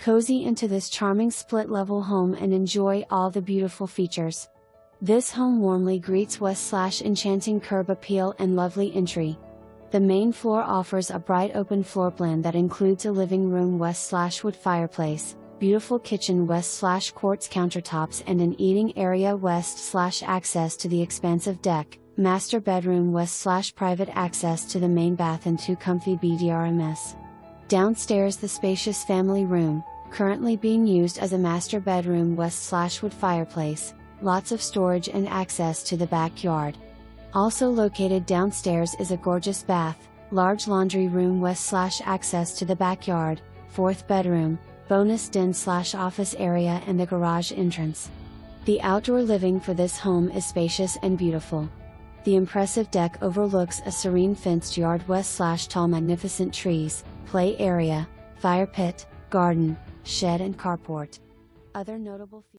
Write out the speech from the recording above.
Cozy into this charming split-level home and enjoy all the beautiful features. This home warmly greets west/enchanting curb appeal and lovely entry. The main floor offers a bright open floor plan that includes a living room west/wood fireplace, beautiful kitchen west/quartz countertops and an eating area west/access to the expansive deck, master bedroom west/private access to the main bath and 2 comfy bdrms. Downstairs the spacious family room, currently being used as a master bedroom west/wood fireplace, lots of storage and access to the backyard. Also located downstairs is a gorgeous bath, large laundry room west/access to the backyard, 4th bedroom, bonus den/office area and the garage entrance. The outdoor living for this home is spacious and beautiful. The impressive deck overlooks a serene fenced yard west/tall magnificent trees, play area, fire pit, garden, shed and carport. Other notable features